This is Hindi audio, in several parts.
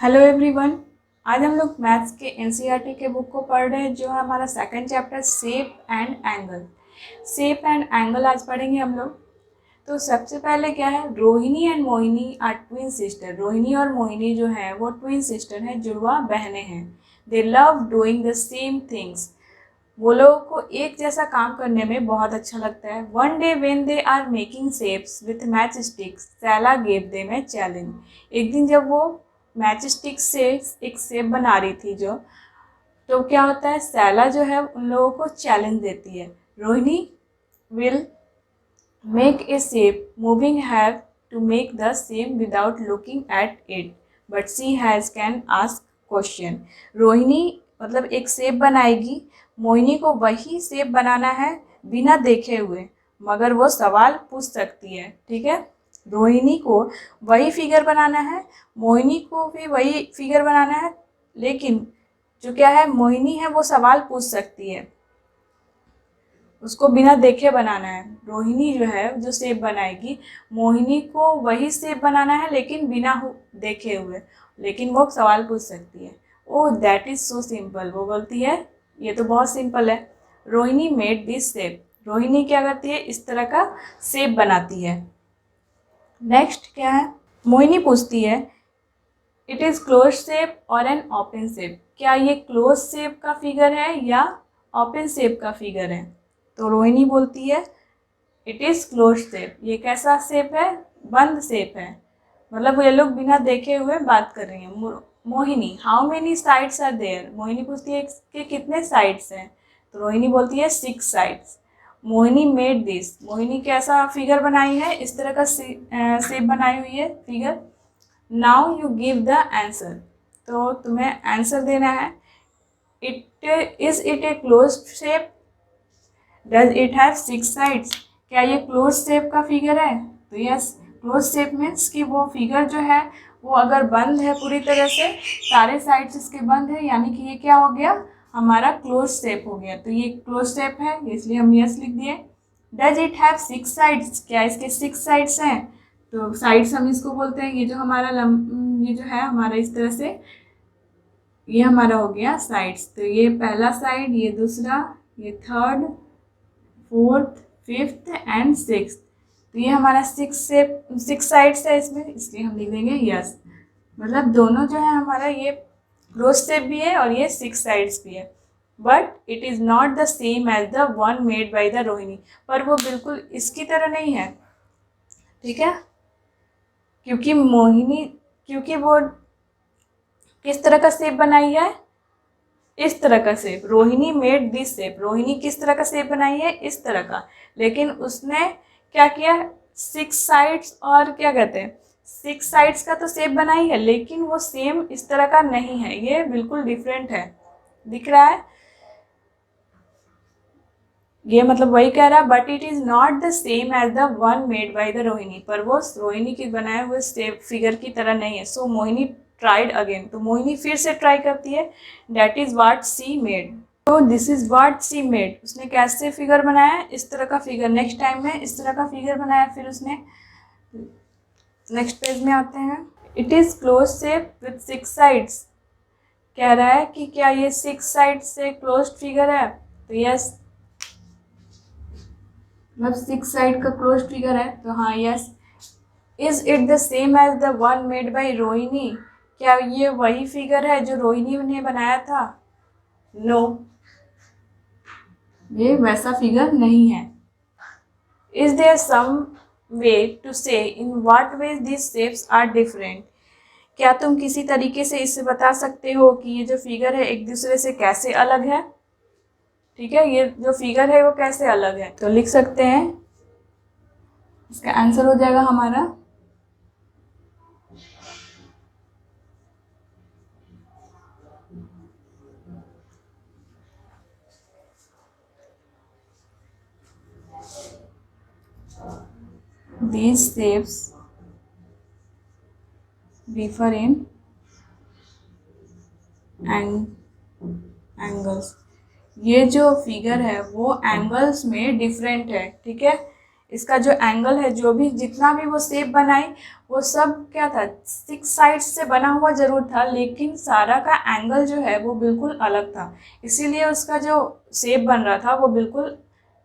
Hello everyone. आज हम लोग मैथ्स के एनसीईआरटी के बुक को पढ़ रहे हैं जो है हमारा second chapter shape and angle. Shape and angle आज पढ़ेंगे हम लोग। तो सबसे पहले क्या है, Rohini and Mohini are twin sister. Rohini और मोहिनी जो है वो ट्विन सिस्टर हैं, जुड़वा बहनें हैं। दे love doing the same things. वो लोगों को एक जैसा काम करने में बहुत अच्छा लगता है। One day when they are making shapes with match sticks Saila gave them a challenge. एक दिन जब वो मैच स्टिक से एक शेप बना रही थी तो क्या होता है, सैला जो है उन लोगों को चैलेंज देती है। Rohini will make a shape moving have to make the same without looking at it but she has can ask question. Rohini मतलब एक शेप बनाएगी, मोहिनी को वही शेप बनाना है बिना देखे हुए, मगर वो सवाल पूछ सकती है। ठीक है, रोहिणी को वही फिगर बनाना है, मोहिनी को भी वही फिगर बनाना है, लेकिन जो क्या है, मोहिनी है वो सवाल पूछ सकती है, उसको बिना देखे बनाना है। रोहिणी जो है जो शेप बनाएगी, मोहिनी को वही शेप बनाना है लेकिन बिना देखे हुए, लेकिन वो सवाल पूछ सकती है। Oh that is so simple. वो बोलती है ये तो बहुत सिंपल है। Rohini made this shape. Rohini क्या करती है, इस तरह का शेप बनाती है। नेक्स्ट क्या है, मोहिनी पूछती है इट इज़ क्लोज शेप और एन ओपन शेप। क्या ये क्लोज शेप का फिगर है या ओपन शेप का फिगर है? तो रोहिणी बोलती है इट इज़ क्लोज शेप। ये कैसा शेप है, बंद शेप है। मतलब ये लोग बिना देखे हुए बात कर रही हैं। Mohini how many sides are there. Mohini पूछती है कि कितने साइड्स हैं, तो रोहिणी बोलती है 6 sides. Mohini made this. Mohini कैसा फिगर बनाई है, इस तरह का शेप बनाई हुई है figure. Now you give the answer. तो तुम्हें आंसर देना है। It is it A close shape, does it have 6 sides. क्या ये क्लोज शेप का फिगर है? तो यस, क्लोज शेप मीन्स कि वो फिगर जो है वो अगर बंद है पूरी तरह से, सारे साइड्स इसके बंद है, यानी कि ये क्या हो गया, हमारा क्लोज शेप हो गया। तो ये क्लोज शेप है, इसलिए हम यस लिख दिए। Does it have 6 sides. क्या इसके 6 साइड्स हैं? तो साइड्स हम इसको बोलते हैं, ये जो हमारा ये जो है हमारा इस तरह से, ये हमारा हो गया साइड्स। तो ये पहला साइड, ये दूसरा, ये third, fourth, fifth and six. तो ये हमारा 6 साइड्स है इसमें, इसलिए हम लिख देंगे यस। मतलब दोनों जो है हमारा, ये क्लोज शेप भी है और ये 6 साइड्स भी है। But it is not the same as the one made by the Rohini. पर वो बिल्कुल इसकी तरह नहीं है। ठीक है, क्योंकि वो किस तरह का शेप बनाई है, इस तरह का shape. Rohini made this shape. Rohini किस तरह का शेप बनाई है, इस तरह का। लेकिन उसने क्या किया, 6 साइड्स और क्या कहते हैं, 6 साइड्स का तो शेप बनाई है, लेकिन वो सेम इस तरह का नहीं है, ये बिल्कुल डिफरेंट है। दिख रहा है ये, मतलब वही कह रहा है, but it is not the same as the one made by the Rohini. पर वो रोहिणी के बनाए हुए शेप फिगर की तरह नहीं है। So Mohini tried again. तो मोहिनी फिर से ट्राई करती है। That is what she made. तो this is what she made. उसने कैसे फिगर बनाया, इस तरह का फिगर। नेक्स्ट टाइम में इस तरह का फिगर बनाया। फिर उसने नेक्स्ट पेज में आते हैं। It is close shape with 6 sides. कह रहा है कि क्या ये 6 साइड से क्लोज फिगर है? तो यस, मतलब 6 साइड का क्लोज फिगर है, तो हाँ yes. Is it the same as the one made by Rohini. क्या ये वही फिगर है जो रोहिणी ने बनाया था? नो, ये वैसा फिगर नहीं है। Is there some way to say in what ways this shapes are different. क्या तुम किसी तरीके से इससे बता सकते हो कि ये जो फिगर है एक दूसरे से कैसे अलग है? ठीक है, ये जो फिगर है वो कैसे अलग है? तो लिख सकते हैं, इसका आंसर हो जाएगा हमारा these shapes differ in angles. ये जो फिगर है वो एंगल्स में डिफरेंट है। ठीक है, इसका जो एंगल है, जो भी जितना भी वो शेप बनाई वो सब क्या था, 6 साइड्स से बना हुआ जरूर था, लेकिन सारा का एंगल जो है वो बिल्कुल अलग था। इसीलिए उसका जो शेप बन रहा था वो बिल्कुल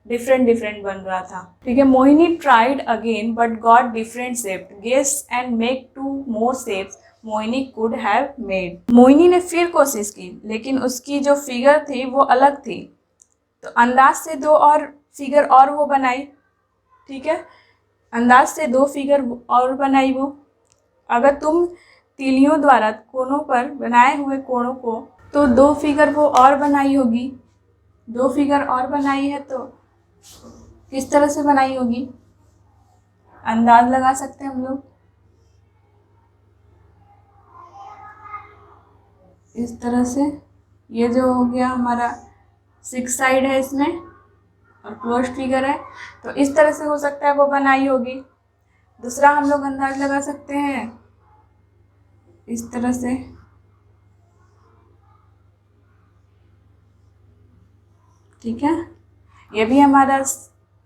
डिफरेंट डिफरेंट बन रहा था। ठीक है, Mohini tried again but got different shape, guess and make 2 more shapes Mohini could have made. Mohini ने फिर कोशिश की, लेकिन उसकी जो फिगर थी वो अलग थी, तो अंदाज से 2 और फिगर और वो बनाई। ठीक है, अंदाज से 2 फिगर और बनाई वो। अगर तुम तीलियों द्वारा कोनों पर बनाए हुए कोणों को, तो 2 फिगर वो और बनाई होगी। 2 फिगर और बनाई है तो किस तरह से बनाई होगी, अंदाज लगा सकते हैं हम लोग। इस तरह से, ये जो हो गया हमारा 6 साइड है इसमें और क्लोज फिगर है, तो इस तरह से हो सकता है वो बनाई होगी। दूसरा हम लोग अंदाज लगा सकते हैं इस तरह से। ठीक है, ये भी हमारा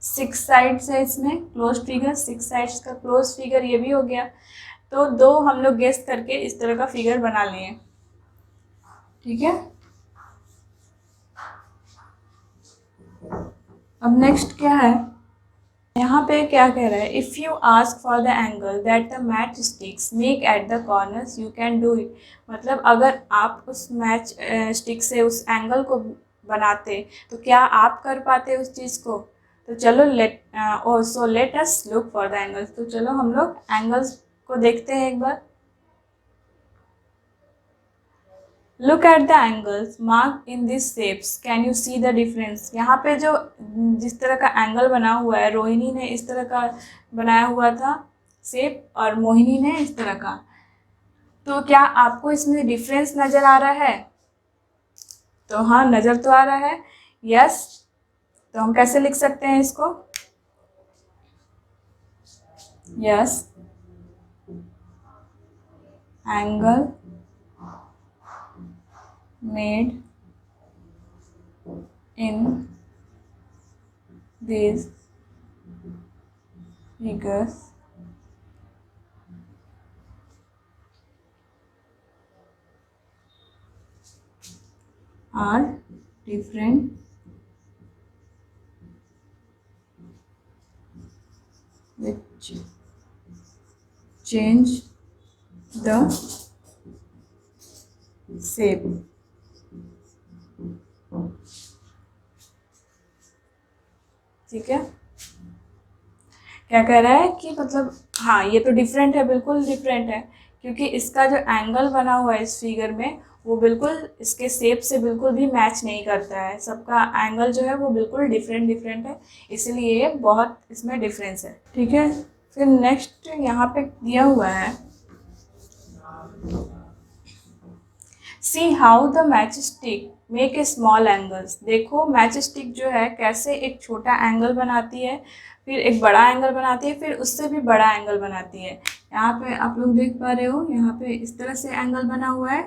6 साइड्स है, इसमें क्लोज फिगर 6 साइड्स का क्लोज फिगर ये भी हो गया। तो 2 हम लोग गेस करके इस तरह का फिगर बना लिए। ठीक है, अब नेक्स्ट क्या है, यहाँ पे क्या कह रहा है, if you ask for the angle that the match sticks make at the corners you can do it. मतलब अगर आप उस मैच स्टिक से उस एंगल को बनाते तो क्या आप कर पाते उस चीज़ को। तो चलो so let us look for the angles. तो चलो हम लोग एंगल्स को देखते हैं एक बार। Look at the angles mark in this shapes can you see the difference. यहाँ पे जो जिस तरह का एंगल बना हुआ है, रोहिणी ने इस तरह का बनाया हुआ था शेप और मोहिनी ने इस तरह का, तो क्या आपको इसमें डिफरेंस नज़र आ रहा है। तो हाँ, नज़र तो आ रहा है, यस। तो हम कैसे लिख सकते हैं इसको, yes angle made in these figures are different which change the shape। ठीक है, क्या कह रहा है कि मतलब हाँ, ये तो डिफरेंट है, बिल्कुल डिफरेंट है, क्योंकि इसका जो एंगल बना हुआ है इस फिगर में वो बिल्कुल इसके शेप से बिल्कुल भी मैच नहीं करता है। सबका एंगल जो है वो बिल्कुल डिफरेंट डिफरेंट है, इसलिए ये बहुत इसमें डिफरेंस है। ठीक है, फिर नेक्स्ट यहाँ पे दिया हुआ है, see how the match stick make a small angles. देखो मैच स्टिक जो है कैसे एक छोटा एंगल बनाती है, फिर एक बड़ा एंगल बनाती है, फिर उससे भी बड़ा एंगल बनाती है। यहाँ पे आप लोग देख पा रहे हो, यहाँ पे इस तरह से एंगल बना हुआ है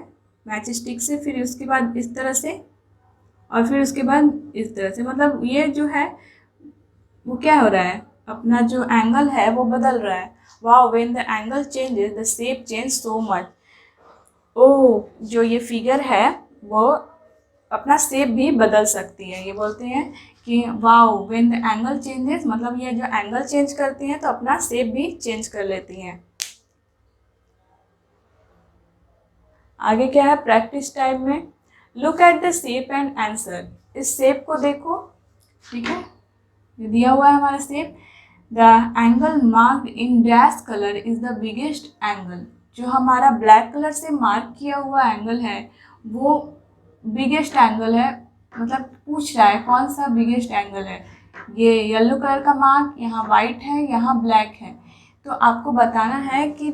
मैच स्टिक से, फिर उसके बाद इस तरह से, और फिर उसके बाद इस तरह से। मतलब ये जो है वो क्या हो रहा है, अपना जो एंगल है वो बदल रहा है। Wow, when the angle changes the shape change so much. ओ, जो ये फिगर है वो अपना शेप भी बदल सकती है। ये बोलते हैं कि wow when the angle changes, मतलब ये जो एंगल चेंज करती हैं तो अपना शेप भी चेंज कर लेती हैं। आगे क्या है, प्रैक्टिस टाइम में look at the shape and answer. इस शेप को देखो। ठीक है, ये दिया हुआ है हमारा shape, the angle marked in dash colour is the biggest angle. जो हमारा ब्लैक कलर से मार्क किया हुआ एंगल है वो बिगेस्ट एंगल है। मतलब पूछ रहा है कौन सा बिगेस्ट एंगल है। ये येलो कलर का मार्क, यहाँ वाइट है, यहाँ ब्लैक है, तो आपको बताना है कि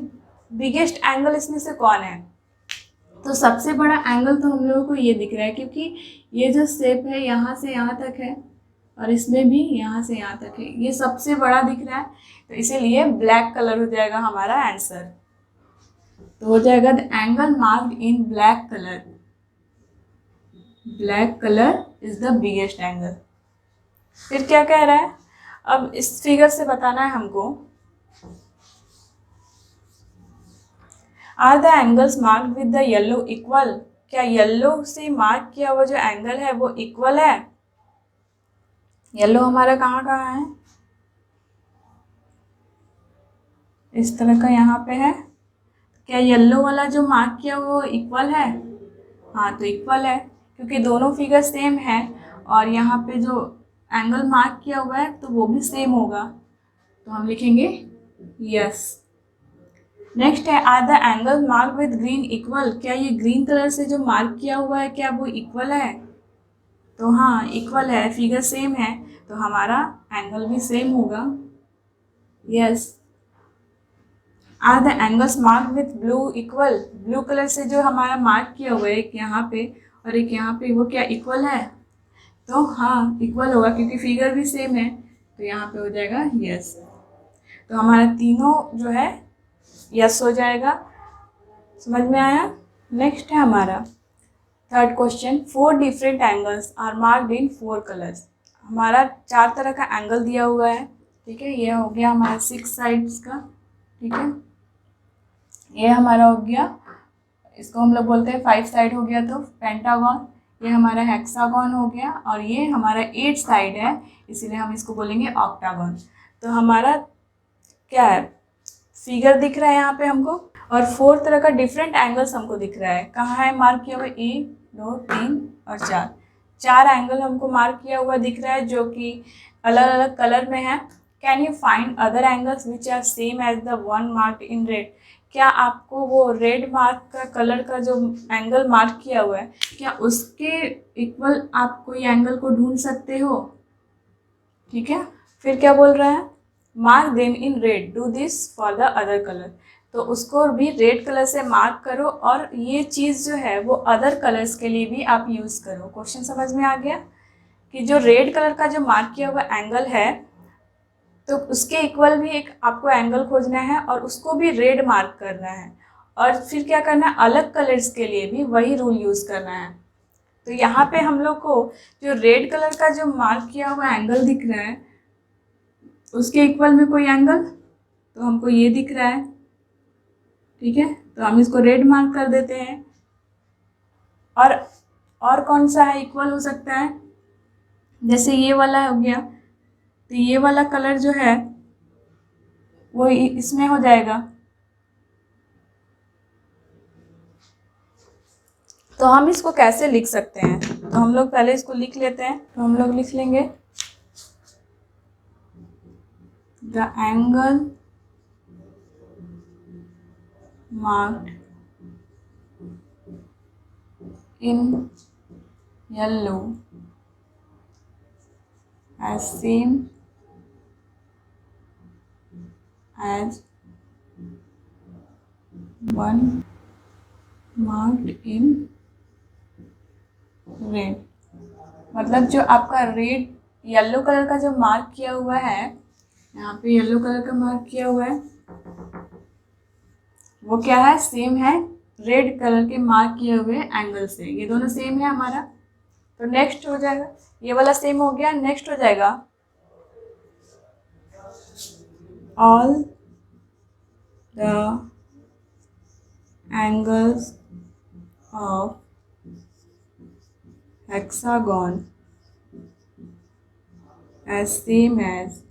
बिगेस्ट एंगल इसमें से कौन है। तो सबसे बड़ा एंगल तो हम लोगों को ये दिख रहा है, क्योंकि ये जो शेप है यहाँ से यहाँ तक है और इसमें भी यहाँ से यहाँ तक है, ये सबसे बड़ा दिख रहा है, तो इसीलिए ब्लैक कलर हो जाएगा हमारा आंसर। तो हो जाएगा the angle marked in black colour, black colour is the biggest angle. फिर क्या कह रहा है, अब इस फिगर से बताना है हमको, are the angles marked with the yellow equal, क्या येलो से मार्क किया हुआ जो एंगल है वो इक्वल है? येलो हमारा कहाँ कहाँ है, इस तरह का यहाँ पे है। क्या येलो वाला जो मार्क किया हुआ वो इक्वल है? हाँ, तो इक्वल है क्योंकि दोनों फिगर सेम है और यहाँ पे जो एंगल मार्क किया हुआ है तो वो भी सेम होगा, तो हम लिखेंगे यस। नेक्स्ट है, are the angle mark with green equal, क्या ये ग्रीन कलर से जो मार्क किया हुआ है क्या वो इक्वल है? तो हाँ, इक्वल है, फिगर सेम है तो हमारा एंगल भी सेम होगा, yes. Are the angles mark with blue equal, blue colour से जो हमारा मार्क किया हुआ है एक यहाँ पे और एक यहाँ पे, वो क्या इक्वल है? तो हाँ, इक्वल होगा क्योंकि फिगर भी सेम है, तो यहाँ पे हो जाएगा यस। तो हमारा तीनों जो है यस हो जाएगा। समझ में आया? नेक्स्ट है हमारा third question, 4 different angles are marked in 4 colours. हमारा 4 तरह का एंगल दिया हुआ है, ठीक है। ये हो गया हमारा 6 साइड्स का, ठीक है। ये हमारा हो गया, इसको हम लोग बोलते हैं 5 साइड हो गया तो पेंटागन। ये हमारा हेक्सागन हो गया और ये हमारा 8 साइड है, इसीलिए हम इसको बोलेंगे ऑक्टागन। तो हमारा क्या है, फिगर दिख रहा है यहाँ पे हमको और 4 तरह का डिफरेंट एंगल्स हमको दिख रहा है। कहाँ है मार्क किया हुआ? 1 2 3 और 4, 4 एंगल हमको मार्क किया हुआ दिख रहा है जो कि अलग अलग कलर में है। Can you find other angles which are same as the one marked in red, क्या आपको वो रेड मार्क का कलर का जो एंगल मार्क किया हुआ है क्या उसके इक्वल आप कोई एंगल को ढूंढ सकते हो? ठीक है, फिर क्या बोल रहा है, mark them in red, do this for the other colour. तो उसको भी रेड कलर से मार्क करो और ये चीज़ जो है वो अदर कलर्स के लिए भी आप यूज़ करो। क्वेश्चन समझ में आ गया कि जो रेड कलर का जो मार्क किया हुआ एंगल है तो उसके इक्वल भी एक आपको एंगल खोजना है और उसको भी रेड मार्क करना है और फिर क्या करना है, अलग कलर्स के लिए भी वही रूल यूज़ करना है। तो यहाँ पे हम लोग को जो रेड कलर का जो मार्क किया हुआ एंगल दिख रहा है उसके इक्वल में कोई एंगल, तो हमको ये दिख रहा है, ठीक है। तो हम इसको रेड मार्क कर देते हैं। और कौन सा है इक्वल हो सकता है, जैसे ये वाला हो गया, तो ये वाला कलर जो है वो इसमें हो जाएगा। तो हम इसको कैसे लिख सकते हैं, तो हम लोग पहले इसको लिख लेते हैं। तो हम लोग लिख लेंगे the angle marked in yellow as same as one marked in red, मतलब जो आपका रेड येलो कलर का जो मार्क किया हुआ है, यहाँ पे येलो कलर का मार्क किया हुआ है वो क्या है, सेम है रेड कलर के मार्क किए हुए एंगल से, ये दोनों सेम है हमारा। तो नेक्स्ट हो जाएगा, ये वाला सेम हो गया, नेक्स्ट हो जाएगा all the angles of hexagon as same as,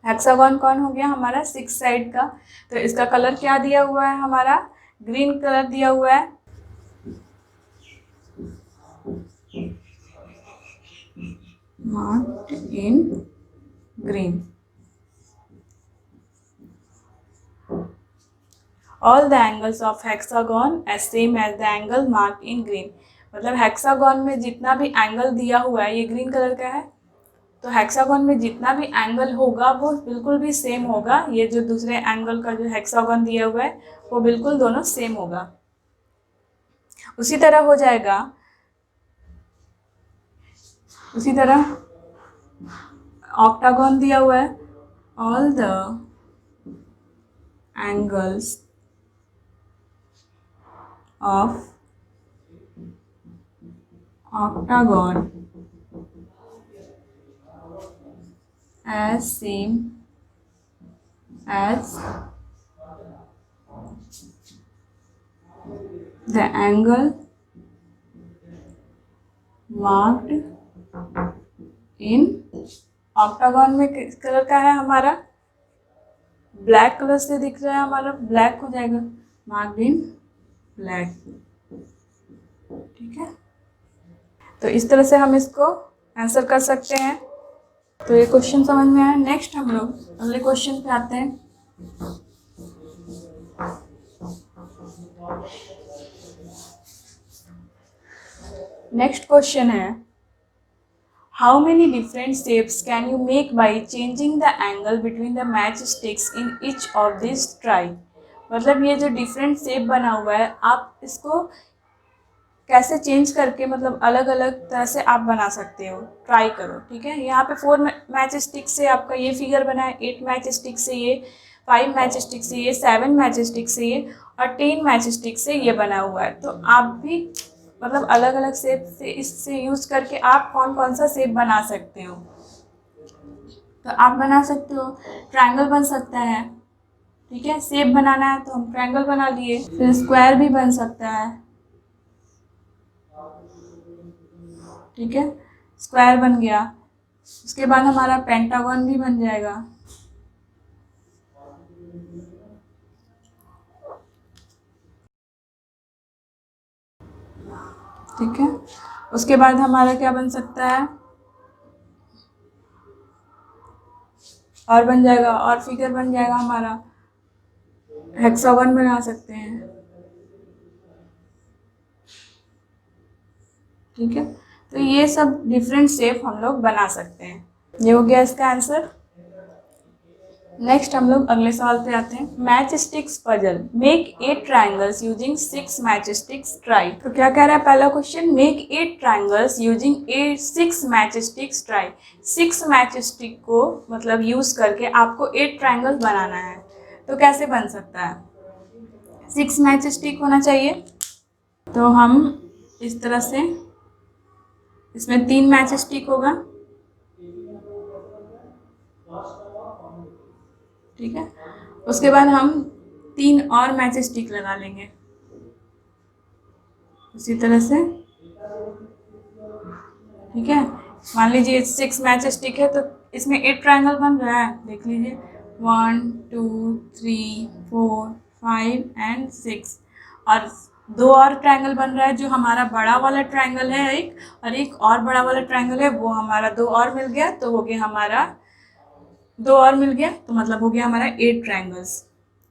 hexagon कौन हो गया हमारा 6 साइड का, तो इसका कलर क्या दिया हुआ है हमारा, ग्रीन कलर दिया हुआ है। Marked in green, all the angles of hexagon as same as the angle marked in green, मतलब हेक्सागन में जितना भी एंगल दिया हुआ है, ये ग्रीन कलर का है, तो हेक्सागन में जितना भी एंगल होगा वो बिल्कुल भी सेम होगा। ये जो दूसरे एंगल का जो हेक्सागन दिया हुआ है वो बिल्कुल दोनों सेम होगा। उसी तरह हो जाएगा, उसी तरह ऑक्टागन दिया हुआ है, all the angles of octagon as same as the angle marked in octagon में किस कलर का है हमारा, ब्लैक कलर से दिख रहा है हमारा, ब्लैक हो जाएगा, मार्क्ड इन ब्लैक। ठीक है, तो इस तरह से हम इसको आंसर कर सकते हैं। तो ये क्वेश्चन समझ में आया। नेक्स्ट हम लोग अगले क्वेश्चन पे आते हैं। नेक्स्ट क्वेश्चन है, how many different shapes can you make by changing the angle between the match sticks in each of this try. मतलब ये जो डिफरेंट शेप बना हुआ है, आप इसको कैसे चेंज करके मतलब अलग अलग तरह से आप बना सकते हो, ट्राई करो। ठीक है, यहाँ पे 4 मैच स्टिक से आपका ये फिगर बना है, 8 मैच स्टिक से ये, 5 मैच स्टिक से ये, 7 मैच स्टिक से ये और 10 मैच स्टिक से ये बना हुआ है। तो आप भी मतलब अलग अलग शेप से इससे यूज़ करके आप कौन कौन सा शेप बना सकते हो। तो आप बना सकते हो, ट्रायंगल बन सकता है। ठीक है, शेप बनाना है तो हम ट्रायंगल बना लिए, फिर स्क्वायर भी बन सकता है। ठीक है, स्क्वायर बन गया, उसके बाद हमारा पेंटागन भी बन जाएगा। ठीक है, उसके बाद हमारा क्या बन सकता है, और बन जाएगा, और फिगर बन जाएगा हमारा, हेक्सागन बना सकते हैं। ठीक है, तो ये सब डिफरेंट शेप हम लोग बना सकते हैं। ये हो गया इसका आंसर। नेक्स्ट हम लोग अगले सवाल पे आते हैं। Match sticks puzzle, make 8 triangles using 6 match sticks try. तो क्या कह रहा है पहला question, make 8 triangles using 6 match sticks try. 6 match stick को मतलब यूज करके आपको 8 ट्राइंगल्स बनाना है। तो कैसे बन सकता है, 6 मैच स्टिक होना चाहिए। तो हम इस तरह से, इसमें 3 मैच स्टिक होगा। ठीक है, उसके बाद हम 3 और मैच स्टिक लगा लेंगे उसी तरह से। ठीक है, मान लीजिए 6 मैच स्टिक है तो इसमें 8 ट्रायंगल बन रहा है, देख लीजिए 1 2 3 4 5 एंड 6, और 2 और ट्रायंगल बन रहा है जो हमारा बड़ा वाला ट्रायंगल है एक, और एक और बड़ा वाला ट्रायंगल है, वो हमारा 2 और मिल गया, तो हो गया हमारा 2 और मिल गया, तो मतलब हो गया हमारा 8 ट्रायंगल्स।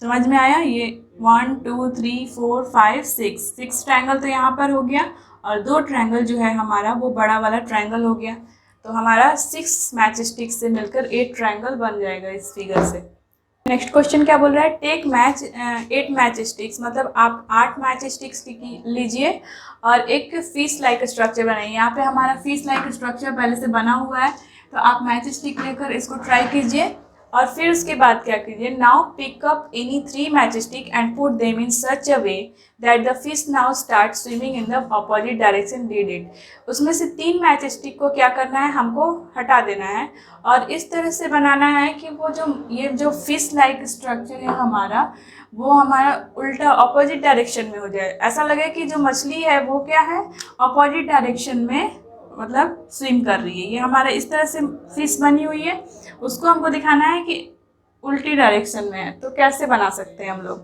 समझ में आया, ये 1 2 3 4 5 6 ट्रायंगल तो यहाँ पर हो गया, और 2 ट्रायंगल जो है हमारा वो बड़ा वाला ट्रायंगल हो गया। तो हमारा 6 मैच स्टिक से मिलकर 8 ट्रायंगल बन जाएगा इस फिगर से। नेक्स्ट क्वेश्चन क्या बोल रहा है, टेक 8 मैच स्टिक्स, मतलब आप 8 मैच स्टिक्स लीजिए और एक फिश लाइक स्ट्रक्चर बनाइए। यहाँ पे हमारा फिश लाइक स्ट्रक्चर पहले से बना हुआ है, तो आप मैच स्टिक लेकर इसको ट्राई कीजिए, और फिर उसके बाद क्या कीजिए, now pick up any 3 match stick and put them in such a way that the fish now start swimming in the opposite direction did it. उसमें से 3 मैच स्टिक को क्या करना है, हमको हटा देना है, और इस तरह से बनाना है कि वो जो ये जो फिश लाइक स्ट्रक्चर है हमारा, वो हमारा उल्टा अपोजिट डायरेक्शन में हो जाए। ऐसा लगे कि जो मछली है वो क्या है, अपोजिट डायरेक्शन में मतलब स्विम कर रही है। ये हमारा इस तरह से फिश बनी हुई है, उसको हमको दिखाना है कि उल्टी डायरेक्शन में है। तो कैसे बना सकते हैं हम लोग,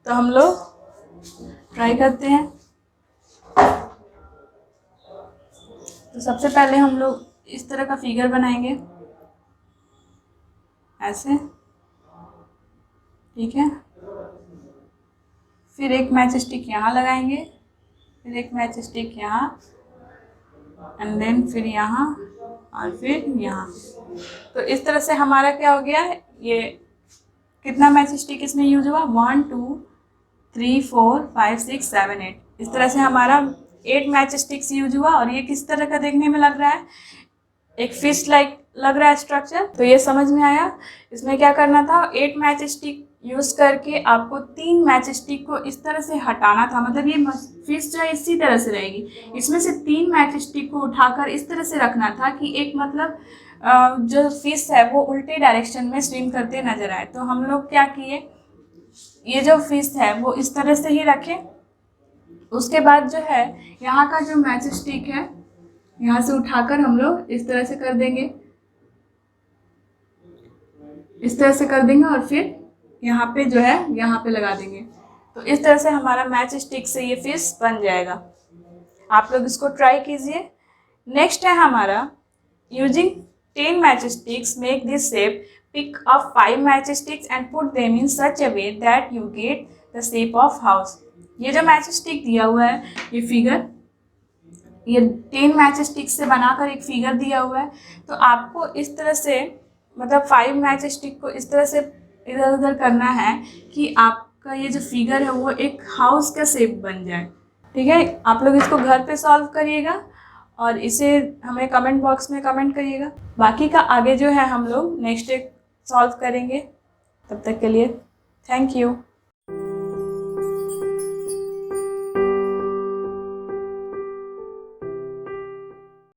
तो हम लोग ट्राई करते हैं। तो सबसे पहले हम लोग इस तरह का फिगर बनाएंगे, ऐसे। ठीक है, फिर एक मैच स्टिक यहाँ लगाएंगे, फिर एक मैच स्टिक यहाँ, एंड देन फिर यहाँ, और फिर यहाँ। तो इस तरह से हमारा क्या हो गया, ये कितना मैच स्टिक इसमें यूज हुआ, 1 2 3 4 5 6 7 8। इस तरह से हमारा 8 मैच स्टिक्स यूज हुआ, और ये किस तरह का देखने में लग रहा है, एक फिश लाइक लग रहा है स्ट्रक्चर। तो ये समझ में आया। इसमें क्या करना था, 8 मैच स्टिक यूज करके आपको 3 मैच स्टिक को इस तरह से हटाना था, मतलब ये फिश जो है इसी तरह से रहेगी, इसमें से 3 मैच स्टिक को उठाकर इस तरह से रखना था कि एक मतलब जो फिश है वो उल्टे डायरेक्शन में स्विम करते नजर आए। तो हम लोग क्या किए, ये जो फिश है वो इस तरह से ही रखें। उसके बाद जो है यहाँ का जो मैच स्टिक है यहाँ से उठाकर हम लोग इस तरह से कर देंगे, इस तरह से कर देंगे और फिर यहाँ पे जो है यहाँ पे लगा देंगे। तो इस तरह से हमारा मैच स्टिक से ये फिश बन जाएगा। आप लोग इसको ट्राई कीजिए। नेक्स्ट है हमारा using 10 match sticks make this shape, pick up 5 match sticks and put them in such a way that you get the shape of house. ये जो मैच स्टिक दिया हुआ है, ये फिगर, ये 10 मैच स्टिक से बनाकर एक फिगर दिया हुआ है। तो आपको इस तरह से मतलब 5 मैच स्टिक को इस तरह से इधर उधर करना है कि आपका ये जो फिगर है वो एक हाउस का शेप बन जाए। ठीक है, आप लोग इसको घर पे सॉल्व करिएगा और इसे हमें कमेंट बॉक्स में कमेंट करिएगा। बाकी का आगे जो है हम लोग नेक्स्ट डे सॉल्व करेंगे। तब तक के लिए थैंक यू।